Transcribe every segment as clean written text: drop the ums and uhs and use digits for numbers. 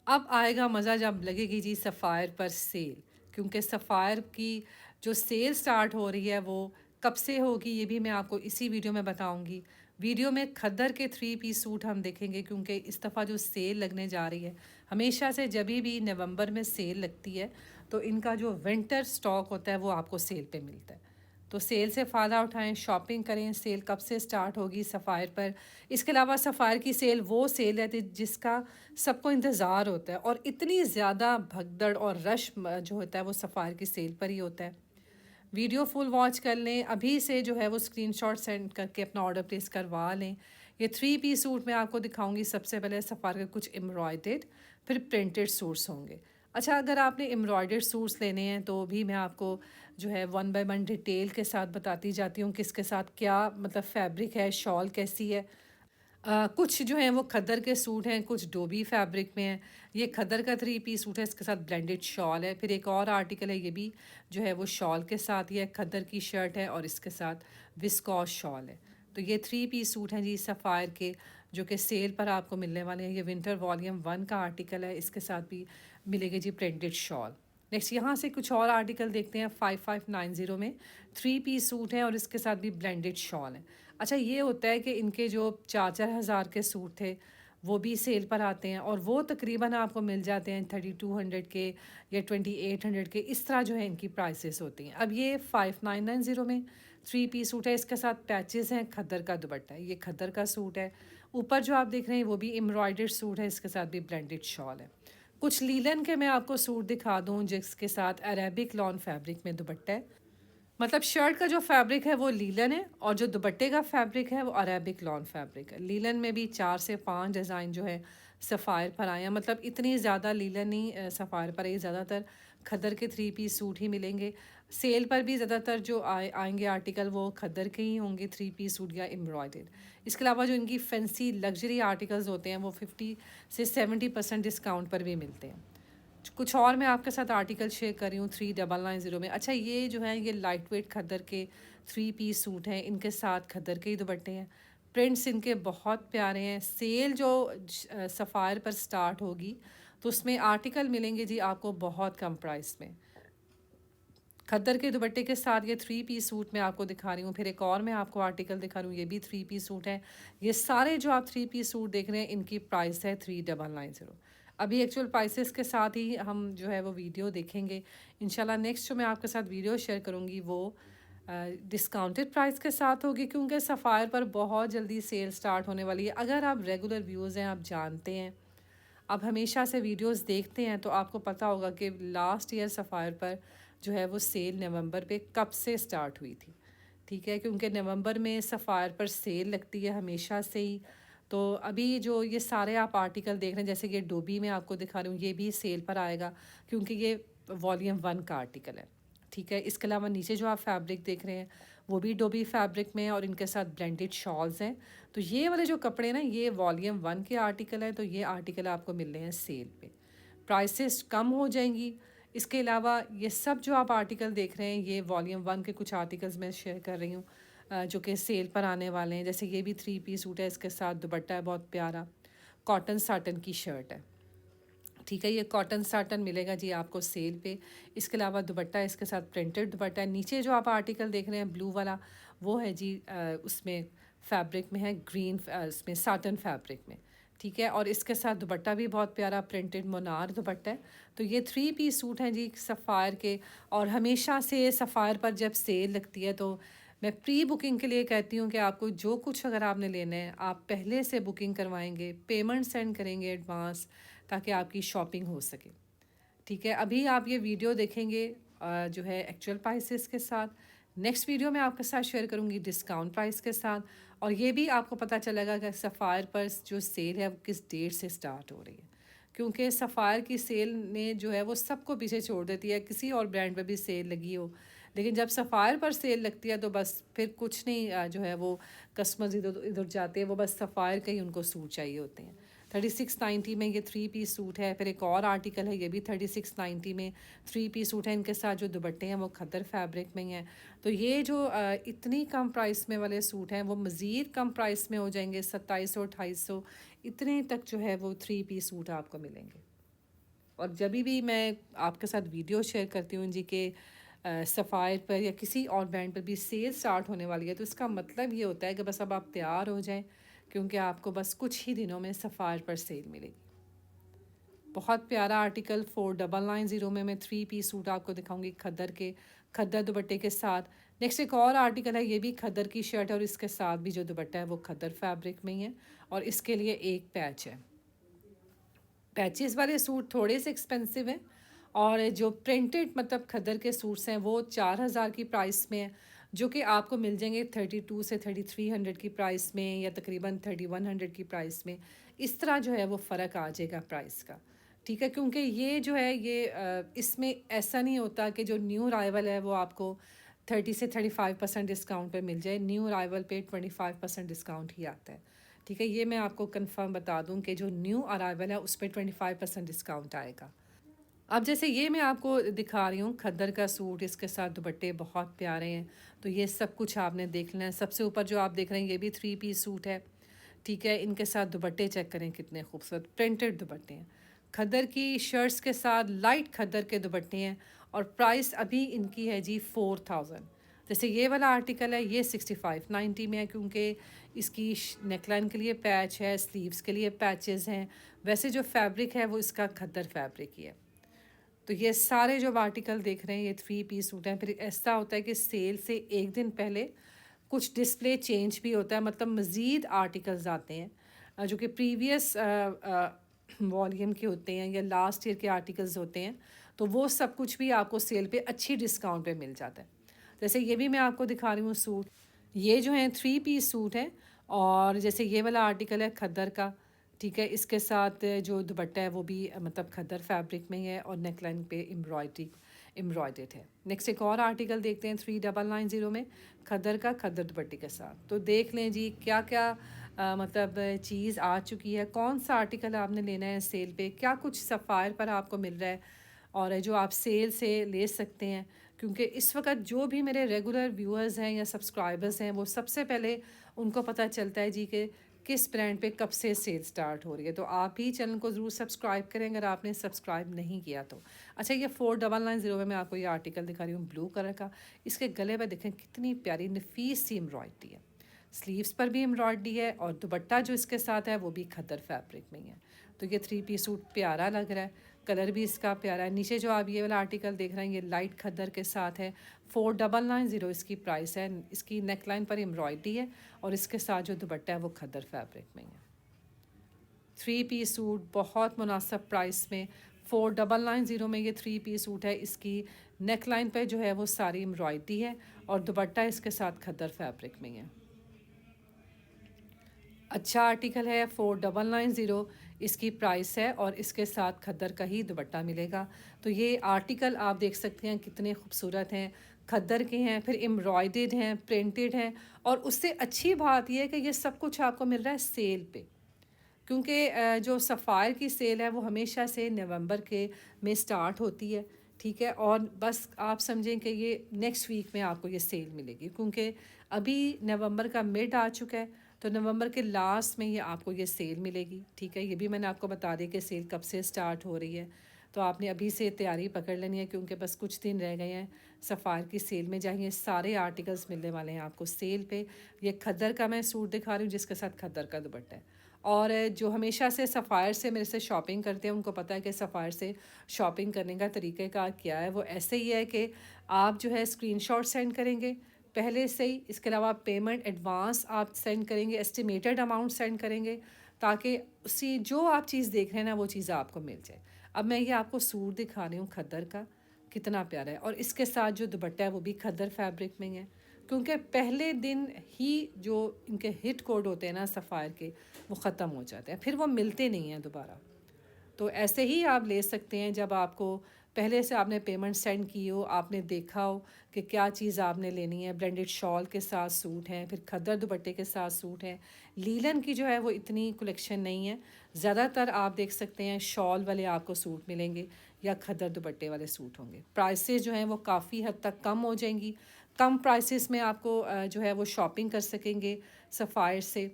अब आएगा मज़ा जब लगेगी जी सफ़ायर पर सेल, क्योंकि सफ़ायर की जो सेल स्टार्ट हो रही है वो कब से होगी ये भी मैं आपको इसी वीडियो में बताऊंगी। वीडियो में खद्दर के थ्री पीस सूट हम देखेंगे, क्योंकि इस दफ़ा जो सेल लगने जा रही है, हमेशा से जब भी नवंबर में सेल लगती है तो इनका जो विंटर स्टॉक होता है वो आपको सेल पे मिलता है। तो सेल से फ़ायदा उठाएं, शॉपिंग करें। सेल कब से स्टार्ट होगी सफ़ायर पर? इसके अलावा सफ़ायर की सेल वो सेल है जिसका सबको इंतज़ार होता है, और इतनी ज़्यादा भगदड़ और रश जो होता है वो सफ़ायर की सेल पर ही होता है। वीडियो फुल वॉच कर लें, अभी से जो है वो स्क्रीनशॉट सेंड करके अपना ऑर्डर प्लेस करवा लें। ये थ्री पीस सूट मैं आपको दिखाऊंगी। सबसे पहले सफ़ार के कुछ एम्ब्रॉयडेड, फिर प्रिंटेड सूट्स होंगे। अच्छा, अगर आपने एम्ब्रॉयडेड सूट्स लेने हैं तो भी मैं आपको जो है वन बाय वन डिटेल के साथ बताती जाती हूँ, किसके साथ क्या मतलब फैब्रिक है, शॉल कैसी है। कुछ जो हैं वो खद्दर के सूट हैं, कुछ डोबी फैब्रिक में है। ये खद्दर का थ्री पीस सूट है, इसके साथ ब्लेंडेड शॉल है। फिर एक और आर्टिकल है, ये भी जो है वो शॉल के साथ ही है। खद्दर की शर्ट है और इसके साथ विस्कॉस शॉल है। तो ये थ्री पीस सूट हैं जी सफ़ायर के, जो कि सेल पर आपको मिलने वाले हैं। ये विंटर वॉल्यूम 1 का आर्टिकल है, इसके साथ भी मिलेगी जी प्रिंटेड शॉल। नेक्स्ट यहाँ से कुछ और आर्टिकल देखते हैं। 5590 में थ्री पीस सूट है और इसके साथ भी ब्लेंडेड शॉल है। अच्छा, ये होता है कि इनके जो 4-4 हज़ार के सूट थे वो भी सेल पर आते हैं, और वो तकरीबन आपको मिल जाते हैं 3200 के या 2800 के। इस तरह जो है इनकी प्राइसेस होती हैं। अब ये 5990 में थ्री पीस सूट है, इसके साथ पैचेस हैं, खद्दर का दुपट्टा है। ये खद्दर का सूट है। ऊपर जो आप देख रहे हैं वो भी एम्ब्रॉयडर्ड सूट है, इसके साथ भी ब्लेंडेड शॉल है। कुछ लीलन के मैं आपको सूट दिखा दूँ जिसके साथ अरेबिक लॉन फैब्रिक में दुपट्टा है। मतलब शर्ट का जो फैब्रिक है वो लीलन है, और जो दुपट्टे का फैब्रिक है वो अरेबिक लॉन फैब्रिक है। लीलन में भी 4 से 5 डिज़ाइन जो है सफ़ायर पर आए हैं। मतलब इतनी ज़्यादा लीलन नहीं सफ़ायर पर, ये ज़्यादातर खद्दर के थ्री पीस सूट ही मिलेंगे। सेल पर भी ज़्यादातर जो आएंगे आर्टिकल वो खद्दर के ही होंगे, थ्री पीस सूट या एम्ब्रॉयडर्ड। इसके अलावा जो इनकी फैंसी लग्जरी आर्टिकल्स होते हैं वो 50 से 70% डिस्काउंट पर भी मिलते हैं। कुछ और मैं आपके साथ आर्टिकल शेयर कर रही हूँ 3990 में। अच्छा, ये जो है ये लाइट वेट खद्दर के थ्री पीस सूट हैं, इनके साथ खद्दर के ही दुपट्टे हैं। प्रिंट्स इनके बहुत प्यारे हैं। सेल जो सफ़ायर पर स्टार्ट होगी तो उसमें आर्टिकल मिलेंगे जी आपको बहुत कम प्राइस में। खद्दर के दुपट्टे के साथ ये थ्री पीस सूट मैं आपको दिखा रही हूँ। फिर एक और मैं आपको आर्टिकल दिखा रही हूँ, ये भी थ्री पीस सूट है। ये सारे जो आप थ्री पीस सूट देख रहे हैं इनकी प्राइस है 3990। अभी एक्चुअल प्राइसेस के साथ ही हम जो है वो वीडियो देखेंगे इंशाल्लाह। नेक्स्ट जो मैं आपके साथ वीडियो शेयर करूँगी वो डिस्काउंटेड प्राइस के साथ होगी, क्योंकि सफ़ायर पर बहुत जल्दी सेल स्टार्ट होने वाली है। अगर आप रेगुलर व्यूज़ हैं, आप जानते हैं, आप हमेशा से वीडियोस देखते हैं, तो आपको पता होगा कि लास्ट ईयर सफ़ायर पर जो है वो सेल नवंबर पे कब से स्टार्ट हुई थी। ठीक है, क्योंकि नवंबर में सफ़ायर पर सेल लगती है हमेशा से ही। तो अभी जो ये सारे आप आर्टिकल देख रहे हैं, जैसे कि डोबी मैं आपको दिखा रही हूँ, ये भी सेल पर आएगा क्योंकि ये वॉल्यूम 1 का आर्टिकल है। ठीक है, इसके अलावा नीचे जो आप फैब्रिक देख रहे हैं वो भी डोबी फैब्रिक में है और इनके साथ ब्लेंडेड शॉल्स हैं। तो ये वाले जो कपड़े ना ये वॉल्यूम 1 के आर्टिकल हैं, तो ये आर्टिकल आपको मिल रहे हैं सेल पे, प्राइसेस कम हो जाएंगी। इसके अलावा ये सब जो आप आर्टिकल देख रहे हैं ये वॉल्यूम 1 के कुछ आर्टिकल्स मैं शेयर कर रही हूँ जो कि सेल पर आने वाले हैं। जैसे ये भी थ्री पीस सूट है, इसके साथ दुपट्टा है बहुत प्यारा, कॉटन साटन की शर्ट है। ठीक है, ये कॉटन साटन मिलेगा जी आपको सेल पे। इसके अलावा दुपट्टा इसके साथ प्रिंटेड दुपट्टा है। नीचे जो आप आर्टिकल देख रहे हैं ब्लू वाला वो है जी उसमें फैब्रिक में है ग्रीन, इसमें साटन फैब्रिक में। ठीक है, और इसके साथ दुपट्टा भी बहुत प्यारा प्रिंटेड मोनार दुपट्टा है। तो ये थ्री पीस सूट हैं जी सफ़ायर के। और हमेशा से सफ़ायर पर जब सेल लगती है तो मैं प्री बुकिंग के लिए कहती हूँ कि आपको जो कुछ अगर आपने लेना है आप पहले से बुकिंग करवाएंगे, पेमेंट सेंड करेंगे एडवांस, ताकि आपकी शॉपिंग हो सके। ठीक है, अभी आप ये वीडियो देखेंगे जो है एक्चुअल प्राइसेस के साथ। नेक्स्ट वीडियो में आपके साथ शेयर करूँगी डिस्काउंट प्राइस के साथ, और ये भी आपको पता चलेगा कि सफ़ायर पर जो सेल है वो किस डेट से स्टार्ट हो रही है। क्योंकि सफ़ायर की सेल ने जो है वो सबको पीछे छोड़ देती है, किसी और ब्रांड पर भी सेल लगी हो, लेकिन जब सफ़ायर पर सेल लगती है तो बस फिर कुछ नहीं जो है वो कस्टमर्स इधर इधर जाते हैं, वो बस सफ़ायर के ही उनको सूट चाहिए होते हैं। 3690 में ये थ्री पीस सूट है। फिर एक और आर्टिकल है, ये भी 3690 में थ्री पीस सूट है। इनके साथ जो दुपट्टे हैं वो खद्दर फैब्रिक में हैं। तो ये जो इतनी कम प्राइस में वाले सूट हैं वो मज़ीद कम प्राइस में हो जाएंगे, 2700 2800 इतने तक जो है वो थ्री पीस सूट आपको मिलेंगे। और जब भी मैं आपके साथ वीडियो शेयर करती हूँ जी के सफ़ायर पर या किसी और ब्रांड पर भी सेल स्टार्ट होने वाली है, तो इसका मतलब ये होता है कि बस अब आप तैयार हो जाएं, क्योंकि आपको बस कुछ ही दिनों में सफ़ायर पर सेल मिलेगी। बहुत प्यारा आर्टिकल 4990 में मैं 3 पीस सूट आपको दिखाऊंगी खद्दर दुपट्टे के साथ। नेक्स्ट एक और आर्टिकल है, ये भी खद्दर की शर्ट है और इसके साथ भी जो दुपट्टा है वो खद्दर फैब्रिक में ही है और इसके लिए एक पैच है। पैचेस वाले सूट थोड़े से एक्सपेंसिव हैं और जो प्रिंटेड मतलब खद्दर के सूट्स हैं वो 4000 की प्राइस में है, जो कि आपको मिल जाएंगे 32 से 3300 की प्राइस में या तकरीबन 3100 की प्राइस में। इस तरह जो है वो फ़र्क आ जाएगा प्राइस का, ठीक है। क्योंकि ये जो है ये इसमें ऐसा नहीं होता कि जो न्यू अराइवल है वो आपको 30 से 35% डिस्काउंट पे मिल जाए। न्यू अराइवल पे 25% डिस्काउंट ही आता है, ठीक है। ये मैं आपको कंफर्म बता दूं कि जो न्यू अराइवल है उस पर 25% डिस्काउंट आएगा। अब जैसे ये मैं आपको दिखा रही हूँ खद्दर का सूट, इसके साथ दुपट्टे बहुत प्यारे हैं, तो ये सब कुछ आपने देख लेना है। सबसे ऊपर जो आप देख रहे हैं ये भी 3 पीस सूट है, ठीक है। इनके साथ दुपट्टे चेक करें कितने खूबसूरत प्रिंटेड दुपट्टे हैं। खद्दर की शर्ट्स के साथ लाइट खद्दर के दुपट्टे हैं और प्राइस अभी इनकी है जी 4000। जैसे ये वाला आर्टिकल है ये 6590 में है, क्योंकि इसकी नेकलाइन के लिए पैच है, स्लीव्स के लिए पैचेस हैं। वैसे जो फैब्रिक है वो इसका खद्दर फैब्रिक ही है। तो ये सारे जो आर्टिकल देख रहे हैं ये 3 पीस सूट हैं। फिर ऐसा होता है कि सेल से एक दिन पहले कुछ डिस्प्ले चेंज भी होता है, मतलब मज़ीद आर्टिकल्स आते हैं जो कि प्रीवियस वॉल्यूम के होते हैं या लास्ट ईयर के आर्टिकल्स होते हैं, तो वो सब कुछ भी आपको सेल पे अच्छी डिस्काउंट पे मिल जाता है। जैसे ये भी मैं आपको दिखा रही हूँ सूट, ये जो हैं 3 पीस सूट हैं और जैसे ये वाला आर्टिकल है खद्दर का, ठीक है। इसके साथ जो दुपट्टा है वो भी मतलब खद्दर फैब्रिक में ही है और नेकलाइन पे एम्ब्रॉयडेड है। नेक्स्ट एक और आर्टिकल देखते हैं 3990 में खद्दर का खद्दर दुपट्टे के साथ। तो देख लें जी क्या क्या मतलब चीज़ आ चुकी है, कौन सा आर्टिकल आपने लेना है सेल पे, क्या कुछ सफ़ायर पर आपको मिल रहा है और जो आप सेल से ले सकते हैं। क्योंकि इस वक्त जो भी मेरे रेगुलर व्यूअर्स हैं या सब्सक्राइबर्स हैं वो सबसे पहले उनको पता चलता है जी कि किस ब्रांड पे कब से सेल स्टार्ट हो रही है। तो आप ही चैनल को ज़रूर सब्सक्राइब करें अगर आपने सब्सक्राइब नहीं किया तो। अच्छा, ये 4990 में मैं आपको ये आर्टिकल दिखा रही हूँ ब्लू कलर का। इसके गले पर देखें कितनी प्यारी नफीस सी एम्ब्रॉयडरी है, स्लीव्स पर भी एम्ब्रॉयडरी है और दुपट्टा जो इसके साथ है वो भी खद्दर फैब्रिक में ही है। तो ये 3 पीस सूट प्यारा लग रहा है, कलर भी इसका प्यारा है। नीचे जो आप ये वाला आर्टिकल देख रहे हैं ये लाइट खद्दर के साथ है, 4990 इसकी प्राइस है। इसकी नेकलाइन पर एम्ब्रॉयडरी है और इसके साथ जो दुपट्टा है वो खद्दर फैब्रिक में ही है। 3 पीस सूट बहुत मुनासिब प्राइस में 4990 में ये 3 पीस सूट है। इसकी नेकलाइन पर जो है वो सारी एम्ब्रॉयडरी है और दुपट्टा इसके साथ खद्दर फैब्रिक में ही है। अच्छा आर्टिकल है 4990 इसकी प्राइस है और इसके साथ खद्दर का ही दुपट्टा मिलेगा। तो ये आर्टिकल आप देख सकते हैं कितने खूबसूरत हैं, खद्दर के हैं, फिर एम्ब्रॉयडेड हैं, प्रिंटेड हैं और उससे अच्छी बात यह है कि ये सब कुछ आपको मिल रहा है सेल पे। क्योंकि जो सफ़ायर की सेल है वो हमेशा से नवंबर के में स्टार्ट होती है, ठीक है। और बस आप समझें कि ये नेक्स्ट वीक में आपको ये सेल मिलेगी, क्योंकि अभी नवंबर का मिड आ चुका है, तो नवंबर के लास्ट में ये आपको ये सेल मिलेगी, ठीक है। ये भी मैंने आपको बता दी कि सेल कब से स्टार्ट हो रही है, तो आपने अभी से तैयारी पकड़ लेनी है, क्योंकि बस कुछ दिन रह गए हैं सफ़ायर की सेल में। जाइए सारे आर्टिकल्स मिलने वाले हैं आपको सेल पे। ये खद्दर का मैं सूट दिखा रही हूँ जिसके साथ खद्दर का दुपट्टा है। और जो हमेशा से सफ़ायर से मेरे से शॉपिंग करते हैं उनको पता है कि सफ़ायर से शॉपिंग करने का तरीक़ाकार क्या है। वो ऐसे ही है कि आप जो है स्क्रीनशॉट सेंड करेंगे पहले से ही, इसके अलावा पेमेंट एडवांस आप सेंड करेंगे, एस्टिमेटेड अमाउंट सेंड करेंगे, ताकि उसी जो आप चीज़ देख रहे हैं ना वो चीज़ आपको मिल जाए। अब मैं ये आपको सूट दिखा रही हूँ खद्दर का, कितना प्यारा है और इसके साथ जो दुपट्टा है वो भी खद्दर फैब्रिक में है। क्योंकि पहले दिन ही जो इनके हिट कोड होते हैं ना सफ़ायर के वो ख़त्म हो जाते हैं, फिर वो मिलते नहीं हैं दोबारा। तो ऐसे ही आप ले सकते हैं जब आपको पहले से आपने पेमेंट सेंड की हो, आपने देखा हो कि क्या चीज़ आपने लेनी है। ब्रांडेड शॉल के साथ सूट हैं, फिर खद्दर दुपट्टे के साथ सूट हैं। लीलन की जो है वो इतनी कलेक्शन नहीं है, ज़्यादातर आप देख सकते हैं शॉल वाले आपको सूट मिलेंगे या खद्दर दुपट्टे वाले सूट होंगे। प्राइसेस जो हैं वो काफ़ी हद तक कम हो जाएंगी, कम प्राइसेस में आपको जो है वो शॉपिंग कर सकेंगे सफ़ायर से।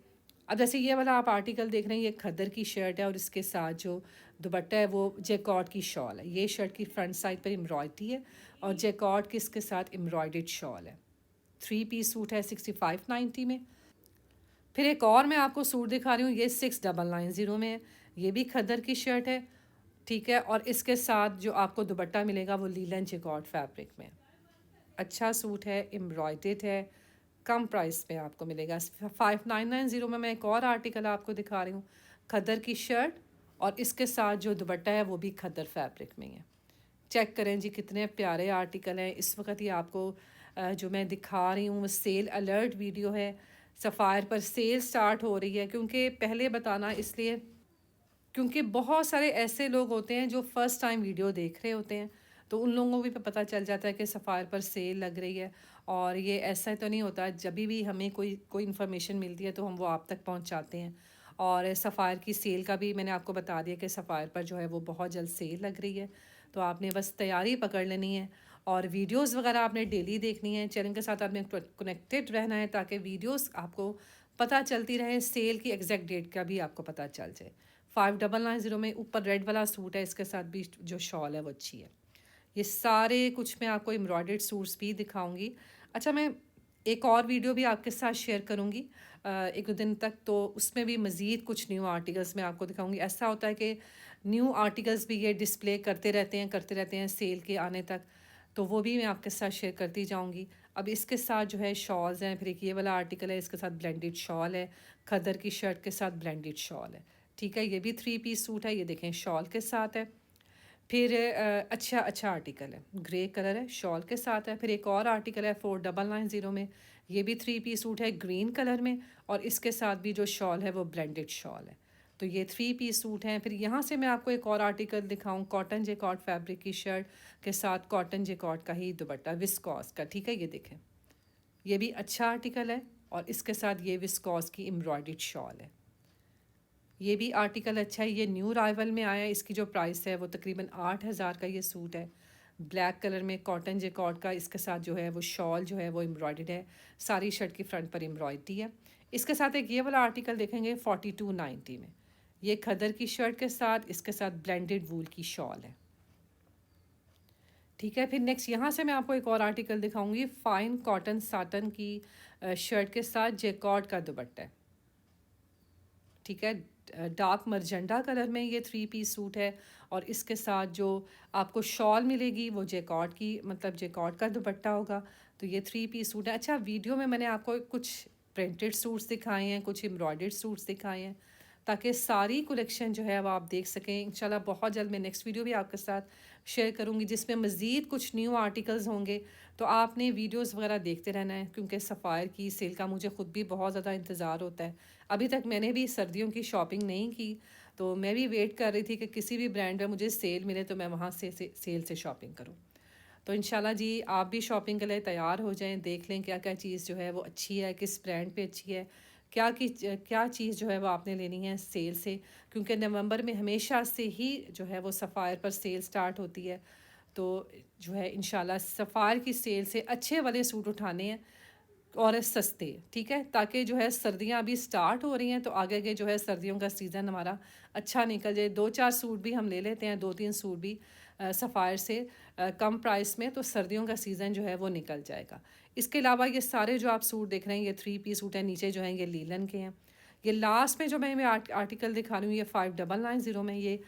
अब जैसे ये वाला आप आर्टिकल देख रहे हैं, ये खद्दर की शर्ट है और इसके साथ जो दुपट्टा है वो जैकॉर्ड की शॉल है। ये शर्ट की फ्रंट साइड पर एम्ब्रॉयडरी है और जैकॉर्ड की इसके साथ एम्ब्रॉयडर्ड शॉल है। 3 पीस सूट है 6590 में। फिर एक और मैं आपको सूट दिखा रही हूँ, ये 6990 में है। ये भी खद्दर की शर्ट है, ठीक है, और इसके साथ जो आपको दुपट्टा मिलेगा वो लीलन जैकॉर्ड फैब्रिक में। अच्छा सूट है, एम्ब्रॉयडर्ड है, कम प्राइस पे आपको मिलेगा। 5990 में मैं एक और आर्टिकल आपको दिखा रही हूँ, खद्दर की शर्ट और इसके साथ जो दुपट्टा है वो भी खद्दर फैब्रिक में है। चेक करें जी कितने प्यारे आर्टिकल हैं। इस वक्त ये आपको जो मैं दिखा रही हूँ वो सेल अलर्ट वीडियो है। सफ़ायर पर सेल स्टार्ट हो रही है, क्योंकि पहले बताना इसलिए क्योंकि बहुत सारे ऐसे लोग होते हैं जो फ़र्स्ट टाइम वीडियो देख रहे होते हैं, तो उन लोगों को भी पता चल जाता है कि सफ़ायर पर सेल लग रही है। और ये ऐसा तो नहीं होता, जब भी हमें कोई कोई इन्फॉर्मेशन मिलती है तो हम वो आप तक पहुंचाते हैं। और सफ़ायर की सेल का भी मैंने आपको बता दिया कि सफ़ायर पर जो है वो बहुत जल्द सेल लग रही है, तो आपने बस तैयारी पकड़ लेनी है और वीडियोस वगैरह आपने डेली देखनी है। चैनल के साथ आपने कनेक्टेड रहना है ताकि वीडियोस आपको पता चलती रहे, सेल की एग्जैक्ट डेट का भी आपको पता चल जाए। 5990 में ऊपर रेड वाला सूट है, इसके साथ भी जो शॉल है वो अच्छी है। ये सारे कुछ मैं आपको एम्ब्रॉयडर्ड सूट्स भी दिखाऊंगी। अच्छा, मैं एक और वीडियो भी आपके साथ शेयर करूंगी एक दो दिन तक, तो उसमें भी मज़ीद कुछ न्यू आर्टिकल्स मैं आपको दिखाऊंगी। ऐसा होता है कि न्यू आर्टिकल्स भी ये डिस्प्ले करते रहते हैं सेल के आने तक, तो वो भी मैं आपके साथ शेयर करती जाऊंगी। अब इसके साथ जो है शॉल्स हैं, फिर एक ये वाला आर्टिकल है, इसके साथ ब्लेंडेड शॉल है, खदर की शर्ट के साथ ब्लेंडेड शॉल है, ठीक है। ये भी 3 पीस सूट है, ये देखें शॉल के साथ है। फिर अच्छा अच्छा आर्टिकल है, ग्रे कलर है, शॉल के साथ है। फिर एक और आर्टिकल है 4990 में, ये भी 3 पीस सूट है ग्रीन कलर में और इसके साथ भी जो शॉल है वो ब्लेंडेड शॉल है। तो ये 3 पीस सूट हैं। फिर यहाँ से मैं आपको एक और आर्टिकल दिखाऊँ, कॉटन जेकॉर्ड फैब्रिक की शर्ट के साथ कॉटन जेकॉर्ड का ही दुपट्टा विस्कॉस का, ठीक है। ये देखें, ये भी अच्छा आर्टिकल है और इसके साथ ये विस्कॉस की एम्ब्रॉयडर्ड शॉल है। ये भी आर्टिकल अच्छा है, ये न्यू राइवल में आया है। इसकी जो प्राइस है वो तकरीबन 8000 का ये सूट है, ब्लैक कलर में कॉटन जेकॉर्ड का। इसके साथ जो है वो शॉल जो है वो एम्ब्रॉयडर्ड है, सारी शर्ट की फ्रंट पर एम्ब्रॉयडरी है। इसके साथ एक ये वाला आर्टिकल देखेंगे 4290 में, ये खदर की शर्ट के साथ इसके साथ ब्लेंडेड वूल की शॉल है, ठीक है। फिर नेक्स्ट यहाँ से मैं आपको एक और आर्टिकल दिखाऊंगी, फाइन कॉटन साटन की शर्ट के साथ जेकॉर्ड का दुपट्टा है, ठीक है। डार्क मरजंडा कलर में ये 3 पीस सूट है और इसके साथ जो आपको शॉल मिलेगी वो जैकॉर्ड की, मतलब जैकॉर्ड का दुपट्टा होगा। तो ये 3 पीस सूट है। अच्छा, वीडियो में मैंने आपको कुछ प्रिंटेड सूट्स दिखाए हैं, कुछ एम्ब्रॉयडर्ड सूट्स दिखाए हैं, ताकि सारी कलेक्शन जो है वो आप देख सकें। इंशाल्लाह बहुत जल्द मैं नेक्स्ट वीडियो भी आपके साथ शेयर करूँगी जिसमें मज़ीद कुछ न्यू आर्टिकल्स होंगे। तो आपने वीडियोस वगैरह देखते रहना है, क्योंकि सफ़ायर की सेल का मुझे ख़ुद भी बहुत ज़्यादा इंतज़ार होता है। अभी तक मैंने भी सर्दियों की शॉपिंग नहीं की, तो मैं भी वेट कर रही थी कि किसी भी ब्रांड में मुझे सेल मिले तो मैं वहाँ से सेल से शॉपिंग करूँ। तो इंशाल्लाह जी आप भी शॉपिंग के लिए तैयार हो जाएं, देख लें क्या क्या चीज़ जो है वो अच्छी है, किस ब्रांड पे अच्छी है, क्या चीज़ जो है वो आपने लेनी है सेल से, क्योंकि नवंबर में हमेशा से ही जो है वो सफ़ायर पर सेल स्टार्ट होती है। तो जो है इंशाल्लाह सफ़ायर की सेल से अच्छे वाले सूट उठाने हैं और सस्ते, ठीक है, ताकि जो है सर्दियां अभी स्टार्ट हो रही हैं तो आगे के जो है सर्दियों का सीज़न हमारा अच्छा निकल जाए। 2-4 सूट भी हम ले लेते हैं, 2-3 सूट भी सफ़ायर से कम प्राइस में, तो सर्दियों का सीज़न जो है वो निकल जाएगा। इसके अलावा ये सारे जो आप सूट देख रहे हैं ये 3 पीस सूट हैं, नीचे जो हैं ये लीलन के हैं। ये लास्ट में जो मैं आर्टिकल दिखा रही हूँ ये 5990 में, ये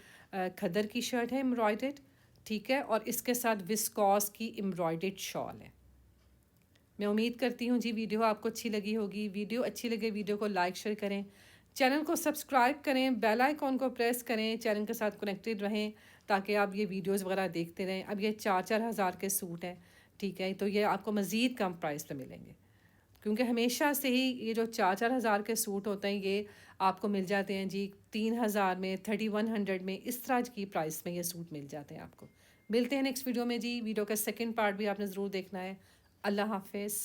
खदर की शर्ट है एम्ब्रॉयडर्ड, ठीक है, और इसके साथ विस्कॉस की एम्ब्रॉयडर्ड शॉल है। मैं उम्मीद करती हूँ जी वीडियो आपको अच्छी लगी होगी। वीडियो अच्छी लगे वीडियो को लाइक शेयर करें, चैनल को सब्सक्राइब करें, बेल आइकॉन को प्रेस करें, चैनल के साथ कनेक्टेड रहें ताकि आप ये वीडियोस वगैरह देखते रहें। अब ये 4-4 हज़ार के सूट हैं, ठीक है, तो ये आपको मज़ीद कम प्राइस पे मिलेंगे, क्योंकि हमेशा से ही ये जो 4-4 हज़ार के सूट होते हैं ये आपको मिल जाते हैं जी 3000 में, 3100 में, इस तरह की प्राइस में ये सूट मिल जाते हैं आपको। मिलते हैं नेक्स्ट वीडियो में जी। वीडियो का सेकंड पार्ट भी आपने ज़रूर देखना है। अल्लाह हाफिज़।